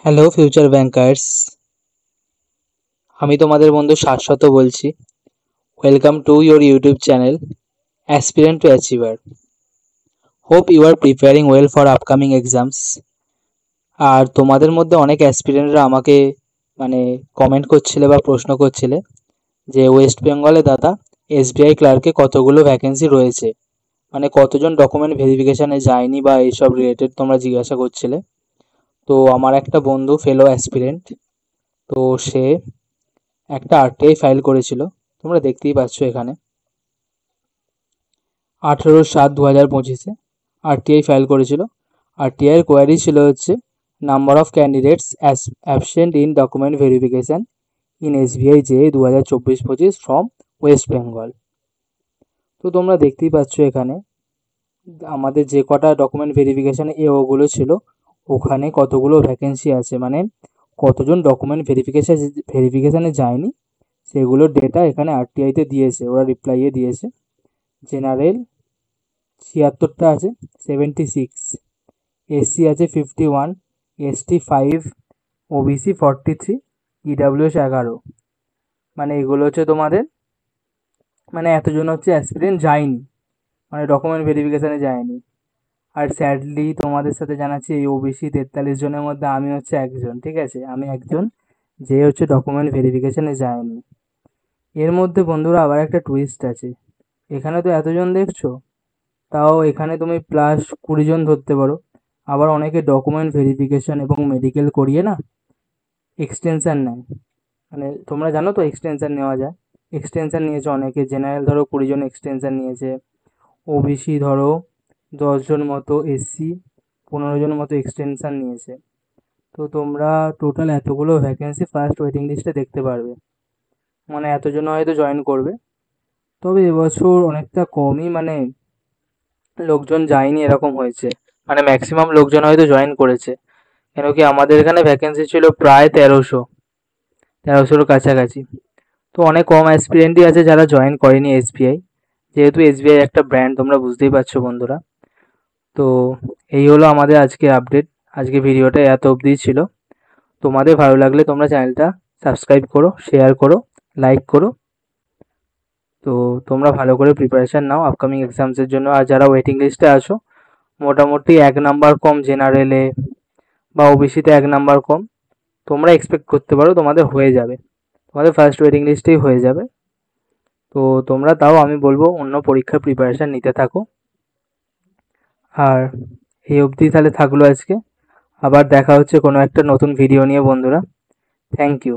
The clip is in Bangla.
হ্যালো ফিউচার ব্যাংকার্স, আমি তোমাদের বন্ধু শাশ্বত বলছি। Welcome to your YouTube channel aspirant to achiever. Hope you are preparing well for upcoming exams. আর তোমাদের মধ্যে অনেক অ্যাসপিরেন্টরা আমাকে কমেন্ট করছিলে বা প্রশ্ন করছিলে যে ওয়েস্ট বেঙ্গলে দাদা এসবিআই ক্লার্কে কতগুলো ভ্যাকেন্সি রয়েছে, কতজন ডকুমেন্ট ভেরিফিকেশানে যায়নি বা এইসব রিলেটেড তোমরা জিজ্ঞাসা করছিলে। তো আমার একটা বন্ধু ফেলো অ্যাসপিরেন্ট, তো সে একটা আরটিআই ফাইল করেছিল, তোমরা দেখতেই পাচ্ছ এখানে 18/7/2025 আরটিআই ফাইল করেছিল। আরটিআই এর কোয়ারি ছিল হচ্ছে number of candidates absent in document verification in SBI J 2024-25 from West Bengal. তো তোমরা দেখতেই পাচ্ছ এখানে আমাদের যে কটা ডকুমেন্ট ভেরিফিকেশানে ওগুলো ছিল ওখানে কতগুলো ভ্যাকেন্সি আছে, কতজন ডকুমেন্ট ভেরিফিকেশানে যায়নি সেগুলোর ডেটা এখানে আরটিআইতে দিয়েছে, ওরা রিপ্লাইয়ে দিয়েছে। জেনারেল 76টা আছে, 76, এসসি আছে 51, এসটি 5, ওবিসি 43, ইডাব্লিউএস 11। এগুলো হচ্ছে তোমাদের এতজন হচ্ছে অ্যাসপিরেন্ট যায়নি, ডকুমেন্ট ভেরিফিকেশানে যায়নি। আর স্যাডলি তোমাদের সাথে জানাচ্ছি এই ওবিসি 43 জনের মধ্যে আমি হচ্ছে একজন, ঠিক আছে, আমি একজন যে হচ্ছে ডকুমেন্ট ভেরিফিকেশানে যায়নি। এর মধ্যে বন্ধুরা আবার একটা টুইস্ট আছে, এখানে তো এতজন দেখছো, তাও এখানে তুমি প্লাস 20 জন ধরতে পারো। আবার অনেকে ডকুমেন্ট ভেরিফিকেশান এবং মেডিকেল করিয়ে না এক্সটেনশান নেয়, তোমরা জানো তো এক্সটেনশান নেওয়া যায়। এক্সটেনশান নিয়েছে অনেকে, জেনারেল ধরো 20 জন এক্সটেনশান নিয়েছে, ওবিসি ধরো 10 জন মতো, এসসি 15 জন মতো এক্সটেনশান নিয়েছে। তো তোমরা টোটাল এতগুলো ভ্যাকেন্সি ফার্স্ট ওয়েটিং লিস্টে দেখতে পারবে, এতজন হয়তো জয়েন করবে। তবে এবছর অনেকটা কমই লোকজন যায়নি এরকম হয়েছে, ম্যাক্সিমাম লোকজন হয়তো জয়েন করেছে। কেন কি আমাদের এখানে ভ্যাকেন্সি ছিল প্রায় 1300-1300-র কাছাকাছি। তো অনেক কম অ্যাসপিরেন্টই আছে যারা জয়েন করেনি এসবিআই, যেহেতু এসবিআই একটা ব্র্যান্ড, তোমরা বুঝতেই পারছো বন্ধুরা। তো এই হলো আমাদের আজকে আপডেট, আজকে ভিডিওটা এত অবধিই ছিল। তোমাদের ভালো লাগলে তোমরা চ্যানেলটা সাবস্ক্রাইব করো, শেয়ার করো, লাইক করো। তো তোমরা ভালো করে প্রিপারেশান নাও আপকামিং এক্সামসের জন্য। আর যারা ওয়েটিং লিস্টে আছো, মোটামুটি 1 নাম্বার কম জেনারেলে বা ওবিসিতে 1 নাম্বার কম, তোমরা এক্সপেক্ট করতে পারো তোমাদের হয়ে যাবে, তোমাদের ফার্স্ট ওয়েটিং লিস্টেই হয়ে যাবে। তো তোমরা তাও আমি বলবো অন্য পরীক্ষার প্রিপারেশান নিতে থাকো। আর এই অবধি তাহলে থাকলো আজকে, আবার দেখা হচ্ছে কোনো একটা নতুন ভিডিও নিয়ে বন্ধুরা। Thank you.